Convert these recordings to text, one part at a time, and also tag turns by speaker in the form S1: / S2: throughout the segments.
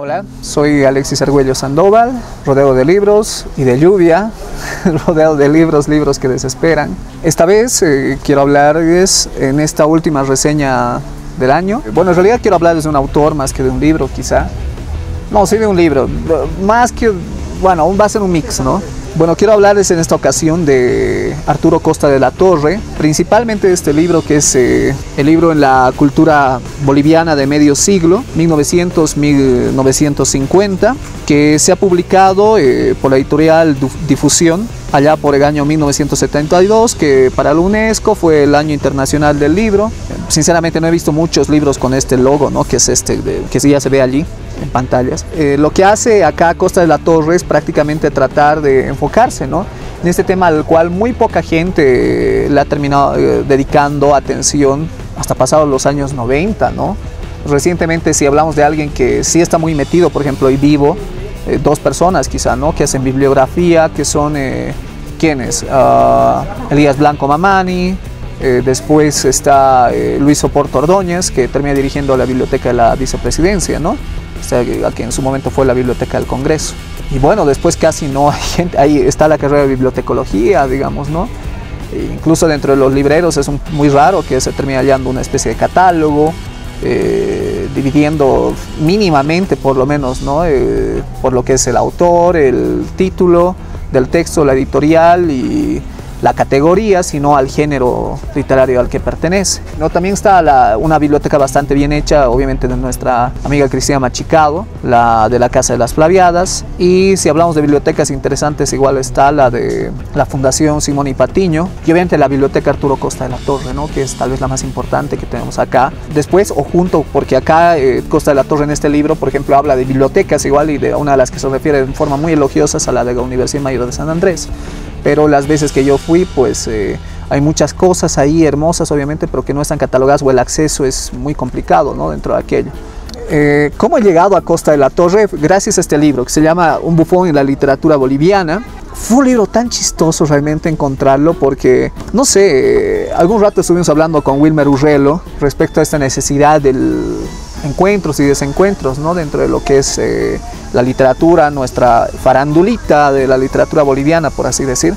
S1: Hola, soy Alexis Argüello Sandoval, rodeo de libros y de lluvia, rodeo de libros que desesperan. Esta vez quiero hablarles en esta última reseña del año. Bueno, en realidad quiero hablarles de un autor más que de un libro quizá. No, sí de un libro, más que, bueno, va a ser un mix, ¿no? Bueno, quiero hablarles en esta ocasión de Arturo Costa de la Torre, principalmente de este libro que es el libro en la cultura boliviana de medio siglo, 1900-1950, que se ha publicado por la editorial Difusión, allá por el año 1972, que para la UNESCO fue el año internacional del libro. Sinceramente no he visto muchos libros con este logo, ¿no? Que es este, que ya se ve allí en pantallas. Lo que hace acá Costa de la Torre es prácticamente tratar de enfocarse, ¿no?, en este tema al cual muy poca gente le ha terminado dedicando atención hasta pasados los años 90, ¿no? Recientemente, si hablamos de alguien que sí está muy metido, por ejemplo, hoy vivo, dos personas quizá, ¿no?, que hacen bibliografía, que son, ¿quiénes? Elías Blanco Mamani, después está Luis Soporto Ordóñez, que termina dirigiendo la biblioteca de la vicepresidencia, ¿no?, o sea, que en su momento fue la biblioteca del Congreso. Y bueno, después casi no hay gente, ahí está la carrera de bibliotecología, digamos, ¿no? E incluso dentro de los libreros es muy raro que se termine hallando una especie de catálogo, dividiendo mínimamente por lo menos, ¿no?, por lo que es el autor, el título del texto, la editorial y la categoría, sino al género literario al que pertenece, ¿no? También está una biblioteca bastante bien hecha, obviamente, de nuestra amiga Cristina Machicado, la de la Casa de las Flaviadas. Y si hablamos de bibliotecas interesantes, igual está la de la Fundación Simón y Patiño, y obviamente la Biblioteca Arturo Costa de la Torre, ¿no?, que es tal vez la más importante que tenemos acá. Después, o junto, porque acá Costa de la Torre en este libro, por ejemplo, habla de bibliotecas igual, y de una de las que se refiere de forma muy elogiosa a la de la Universidad Mayor de San Andrés. Pero las veces que yo fui, pues hay muchas cosas ahí hermosas, obviamente, pero que no están catalogadas, o el acceso es muy complicado, ¿no?, dentro de aquello. ¿Cómo he llegado a Costa de la Torre? Gracias a este libro que se llama Un bufón en la literatura boliviana. Fue un libro tan chistoso realmente encontrarlo, porque, no sé, algún rato estuvimos hablando con Wilmer Urrelo respecto a esta necesidad del encuentros y desencuentros, ¿no?, dentro de lo que es la literatura, nuestra farandulita de la literatura boliviana, por así decir.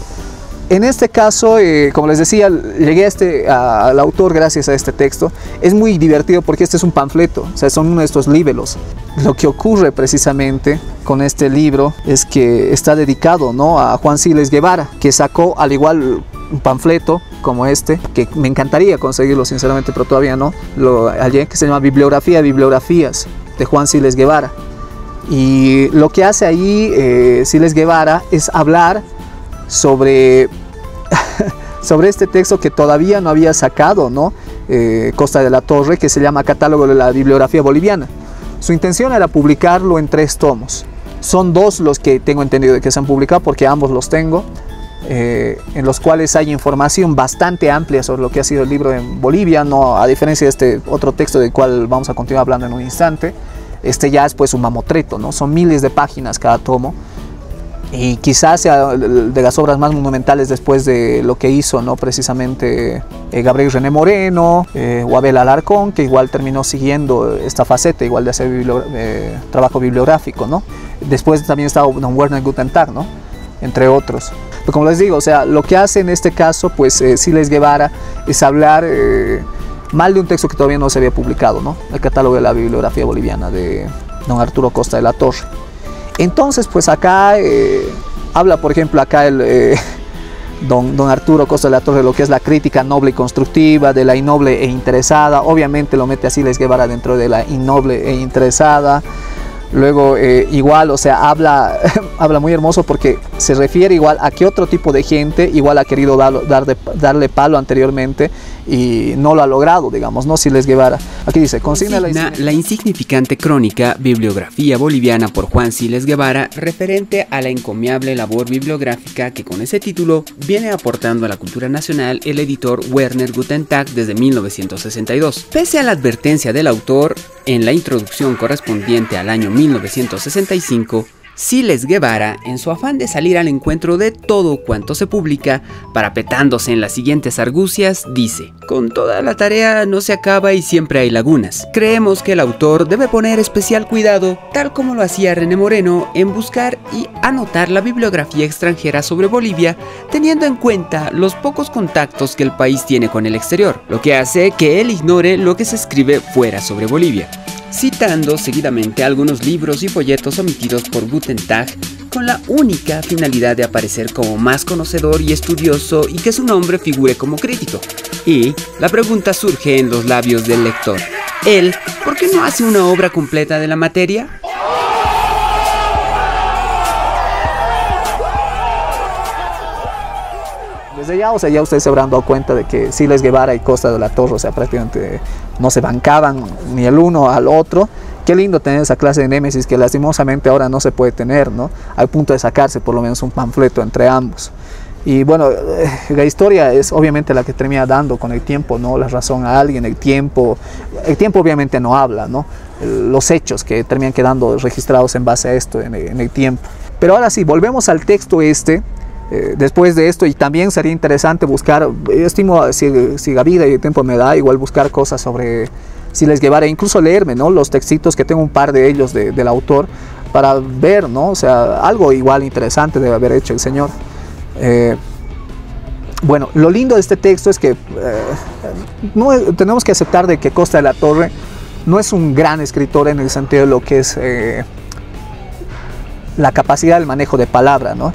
S1: En este caso, como les decía, llegué al autor gracias a este texto. Es muy divertido porque este es un panfleto, o sea, son uno de estos libelos. Lo que ocurre precisamente con este libro es que está dedicado, ¿no?, a Juan Siles Guevara, que sacó al igual un panfleto como este, que me encantaría conseguirlo sinceramente, pero todavía no, que se llama Bibliografía de Bibliografías, de Juan Siles Guevara. Y lo que hace ahí Siles Guevara es hablar sobre sobre este texto que todavía no había sacado, ¿no?, Costa de la Torre, que se llama Catálogo de la Bibliografía Boliviana. Su intención era publicarlo en 3 tomos. Son 2 los que tengo entendido de que se han publicado, porque ambos los tengo, en los cuales hay información bastante amplia sobre lo que ha sido el libro en Bolivia, no, a diferencia de este otro texto del cual vamos a continuar hablando en un instante. Este ya es pues un mamotreto, ¿no? Son miles de páginas cada tomo, y quizás sea de las obras más monumentales después de lo que hizo, ¿no?, precisamente Gabriel René Moreno o Abel Alarcón, que igual terminó siguiendo esta faceta igual de hacer trabajo bibliográfico, ¿no? Después también está don Werner Gutentag, ¿no?, entre otros. Pero como les digo, o sea, lo que hace en este caso, pues Siles Guevara, es hablar mal de un texto que todavía no se había publicado, ¿no?, el Catálogo de la Bibliografía Boliviana de don Arturo Costa de la Torre. Entonces, pues acá habla, por ejemplo, acá don Arturo Costa de la Torre, lo que es la crítica noble y constructiva, de la innoble e interesada. Obviamente lo mete a Siles Guevara dentro de la innoble e interesada. Luego igual, o sea, habla muy hermoso, porque se refiere igual a que otro tipo de gente igual ha querido darle palo anteriormente y no lo ha logrado, digamos, ¿no? Siles Guevara. Aquí dice, consigna
S2: la insignificante crónica Bibliografía Boliviana por Juan Siles Guevara, referente a la encomiable labor bibliográfica que con ese título viene aportando a la cultura nacional el editor Werner Gutentag desde 1962. Pese a la advertencia del autor en la introducción correspondiente al año 1965, Siles Guevara, en su afán de salir al encuentro de todo cuanto se publica, parapetándose en las siguientes argucias, dice: con toda la tarea no se acaba y siempre hay lagunas. Creemos que el autor debe poner especial cuidado, tal como lo hacía René Moreno, en buscar y anotar la bibliografía extranjera sobre Bolivia, teniendo en cuenta los pocos contactos que el país tiene con el exterior, lo que hace que él ignore lo que se escribe fuera sobre Bolivia, citando seguidamente algunos libros y folletos omitidos por Guten Tag con la única finalidad de aparecer como más conocedor y estudioso y que su nombre figure como crítico. Y la pregunta surge en los labios del lector: ¿él por qué no hace una obra completa de la materia?
S1: Desde ya, ya ustedes se habrán dado cuenta de que Siles Guevara y Costa de la Torre, prácticamente no se bancaban ni el uno al otro. Qué lindo tener esa clase de némesis que lastimosamente ahora no se puede tener, ¿no? Al punto de sacarse por lo menos un panfleto entre ambos. Y bueno, la historia es obviamente la que termina dando con el tiempo, ¿no?, la razón a alguien. El tiempo obviamente no habla, ¿no? Los hechos que terminan quedando registrados en base a esto en el tiempo. Pero ahora sí, volvemos al texto después de esto, y también sería interesante buscar, estimo, si la vida y el tiempo me da, igual buscar cosas sobre Siles Guevara, incluso leerme, ¿no?, los textitos, que tengo un par de ellos del autor, para ver, ¿no?, algo igual interesante debe haber hecho el señor. Bueno, lo lindo de este texto es que tenemos que aceptar de que Costa de la Torre no es un gran escritor en el sentido de lo que es la capacidad del manejo de palabra, ¿no?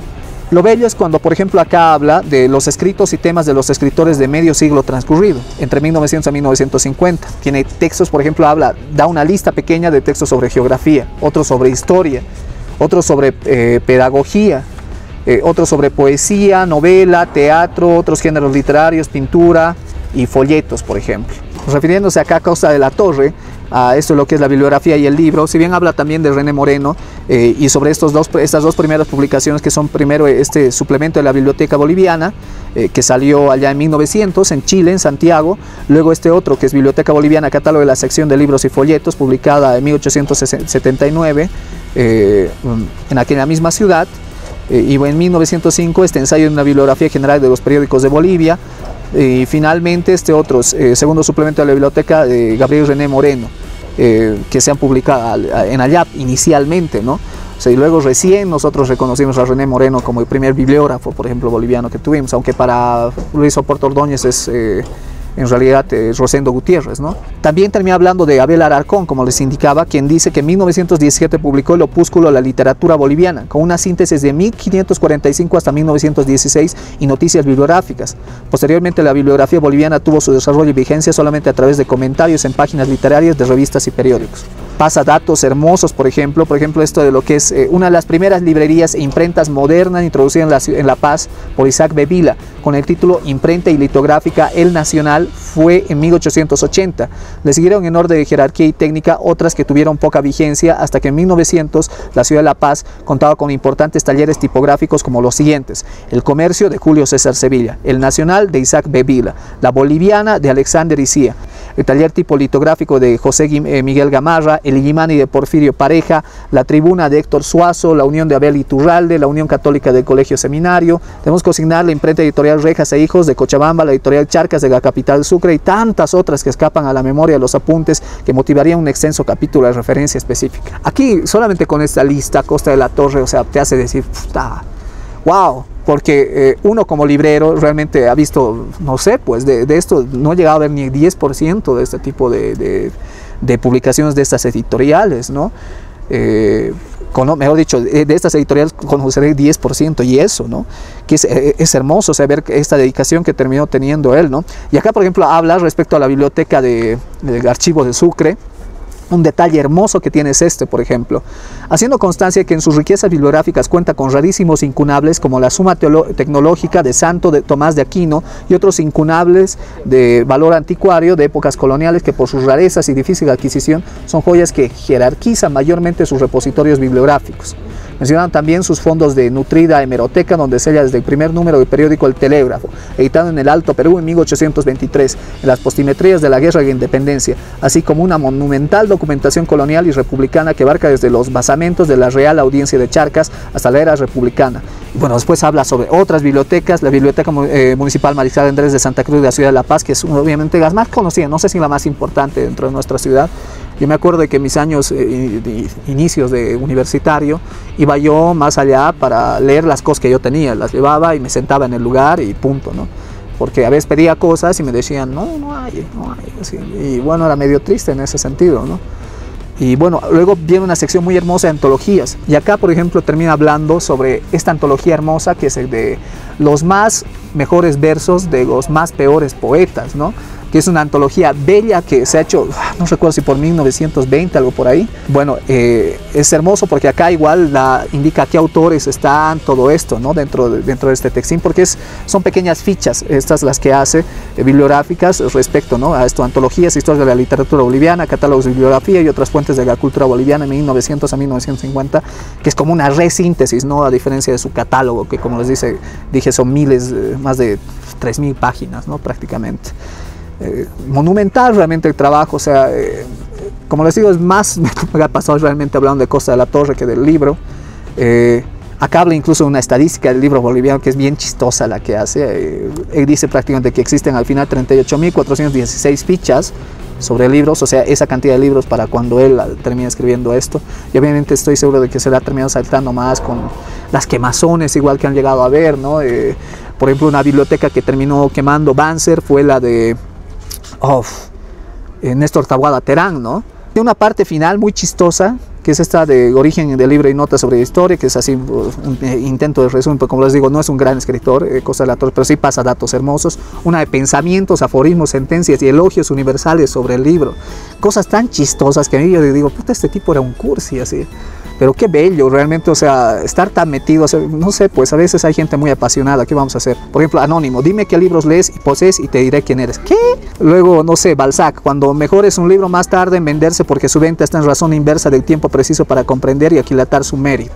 S1: Lo bello es cuando, por ejemplo, acá habla de los escritos y temas de los escritores de medio siglo transcurrido, entre 1900 a 1950. Tiene textos, por ejemplo, da una lista pequeña de textos sobre geografía, otros sobre historia, otros sobre pedagogía, otros sobre poesía, novela, teatro, otros géneros literarios, pintura y folletos, por ejemplo. Refiriéndose acá a Costa de la Torre, a esto lo que es la bibliografía y el libro, si bien habla también de René Moreno y sobre estas dos primeras publicaciones, que son primero este suplemento de la Biblioteca Boliviana, que salió allá en 1900 en Chile, en Santiago, luego este otro que es Biblioteca Boliviana, catálogo de la sección de libros y folletos, publicada en 1879 en aquella misma ciudad, y en 1905 este ensayo de una bibliografía general de los periódicos de Bolivia, y finalmente este otro segundo suplemento de la biblioteca de Gabriel René Moreno, que se han publicado en AYAP inicialmente, ¿no? Y luego recién nosotros reconocimos a René Moreno como el primer bibliógrafo, por ejemplo, boliviano que tuvimos, aunque para Luis Oporto Ordóñez es en realidad Rosendo Gutiérrez, ¿no? También termina hablando de Abel Alarcón, como les indicaba, quien dice que en 1917 publicó el opúsculo La Literatura Boliviana, con una síntesis de 1545 hasta 1916 y noticias bibliográficas. Posteriormente, la bibliografía boliviana tuvo su desarrollo y vigencia solamente a través de comentarios en páginas literarias de revistas y periódicos. Pasa datos hermosos, por ejemplo esto de lo que es una de las primeras librerías e imprentas modernas introducidas en La Paz por Isaac Bebila, con el título Imprenta y Litográfica El Nacional, fue en 1880. Le siguieron en orden de jerarquía y técnica otras que tuvieron poca vigencia, hasta que en 1900 la ciudad de La Paz contaba con importantes talleres tipográficos como los siguientes: El Comercio de Julio César Sevilla, El Nacional de Isaac Bebila, La Boliviana de Alexander Icía, el taller tipo litográfico de José Miguel Gamarra, el Illimani de Porfirio Pareja, la Tribuna de Héctor Suazo, la Unión de Abel Iturralde, la Unión Católica del Colegio Seminario. Debemos consignar la imprenta editorial Rejas e Hijos de Cochabamba, la editorial Charcas de la capital Sucre, y tantas otras que escapan a la memoria de los apuntes, que motivarían un extenso capítulo de referencia específica. Aquí, solamente con esta lista, Costa de la Torre, te hace decir, wow, porque uno como librero realmente ha visto, no sé, pues de esto no he llegado a ver ni el 10% de este tipo de publicaciones de estas editoriales, ¿no? Mejor dicho, de estas editoriales conoceré el 10%, y eso, ¿no? Que es hermoso saber esta dedicación que terminó teniendo él, ¿no? Y acá, por ejemplo, habla respecto a la biblioteca del archivo de Sucre. Un detalle hermoso que tiene es por ejemplo, haciendo constancia que en sus riquezas bibliográficas cuenta con rarísimos incunables como la Suma Tecnológica de Santo Tomás de Aquino y otros incunables de valor anticuario de épocas coloniales, que por sus rarezas y difícil adquisición son joyas que jerarquizan mayormente sus repositorios bibliográficos. Mencionan también sus fondos de nutrida hemeroteca, donde sella desde el primer número del periódico El Telégrafo, editado en el Alto Perú en 1823, en las postimetrías de la Guerra de Independencia, así como una monumental documentación colonial y republicana que abarca desde los basamentos de la Real Audiencia de Charcas hasta la era republicana. Y bueno, después habla sobre otras bibliotecas, la Biblioteca Municipal Mariscal Andrés de Santa Cruz de la ciudad de La Paz, que es obviamente las más conocidas, no sé si la más importante dentro de nuestra ciudad. Yo me acuerdo de que en mis años inicios de universitario iba yo más allá para leer las cosas que yo tenía, las llevaba y me sentaba en el lugar y punto, ¿no? Porque a veces pedía cosas y me decían, no hay. Así. Y bueno, era medio triste en ese sentido, ¿no? Y bueno, luego viene una sección muy hermosa de antologías. Y acá, por ejemplo, termina hablando sobre esta antología hermosa que es el de los más mejores versos de los más peores poetas, ¿no? Que es una antología bella que se ha hecho, no recuerdo si por 1920, algo por ahí. Bueno, es hermoso porque acá igual indica qué autores están, todo esto, ¿no? dentro de este textín, porque son pequeñas fichas, estas las que hace, bibliográficas respecto, ¿no? A esto, antologías, historias de la literatura boliviana, catálogos de bibliografía y otras fuentes de la cultura boliviana en 1900 a 1950, que es como una resíntesis, ¿no? A diferencia de su catálogo, que como les dije son miles, más de 3000 páginas, ¿no? Prácticamente. Monumental realmente el trabajo, o sea, como les digo, es más, me ha pasado realmente hablando de Costa de la Torre que del libro. Acá habla incluso de una estadística del libro boliviano que es bien chistosa la que hace. Él dice prácticamente que existen al final 38.416 fichas sobre libros, o sea, esa cantidad de libros para cuando él termina escribiendo esto. Y obviamente estoy seguro de que se le ha terminado saltando más con las quemazones igual que han llegado a ver, ¿no? Por ejemplo, una biblioteca que terminó quemando Banzer fue la de Néstor Taboada Terán, ¿no? Tiene una parte final muy chistosa, que es esta de origen del libro y notas sobre historia, que es así un intento de resumen, pero como les digo, no es un gran escritor, Costa de la Torre, pero sí pasa datos hermosos. Una de pensamientos, aforismos, sentencias y elogios universales sobre el libro. Cosas tan chistosas que a mí yo digo, puta, este tipo era un cursi, así. Pero qué bello, realmente, o sea, estar tan metido, o sea, no sé, pues a veces hay gente muy apasionada, ¿qué vamos a hacer? Por ejemplo, Anónimo, dime qué libros lees y posees y te diré quién eres. ¿Qué? Luego, no sé, Balzac, cuando mejor es un libro más tarde en venderse porque su venta está en razón inversa del tiempo preciso para comprender y aquilatar su mérito.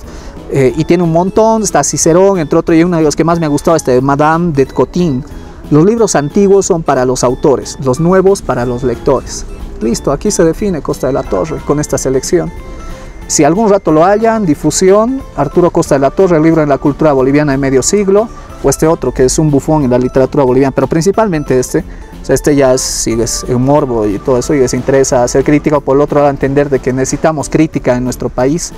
S1: Y tiene un montón, está Cicerón, entre otros, y uno de los que más me ha gustado, Madame de Cotin. Los libros antiguos son para los autores, los nuevos para los lectores. Listo, aquí se define Costa de la Torre con esta selección. Si algún rato lo hallan, difusión, Arturo Costa de la Torre, el libro en la cultura boliviana de medio siglo, o este otro que es un bufón en la literatura boliviana, pero principalmente o sea, este ya es un morbo y todo eso, y les interesa hacer crítica, o por el otro lado entender de que necesitamos crítica en nuestro país,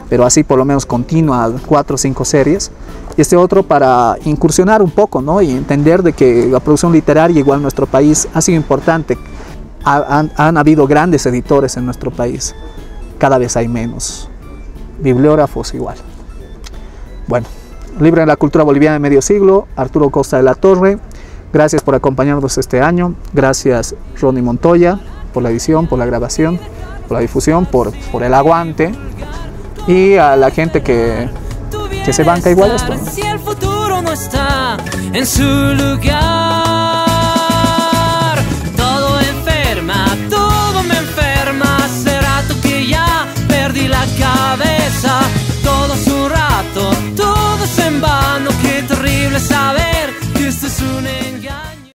S1: pero así por lo menos continua, 4 o 5 series, y este otro para incursionar un poco, ¿no? Y entender de que la producción literaria igual en nuestro país ha sido importante, han habido grandes editores en nuestro país. Cada vez hay menos, bibliógrafos igual. Bueno, libro en la cultura boliviana de medio siglo, Arturo Costa de la Torre. Gracias por acompañarnos este año. Gracias Ronnie Montoya por la edición, por la grabación, por la difusión, por el aguante. Y a la gente que se banca igual esto, ¿no?
S3: Si el futuro no está en su lugar.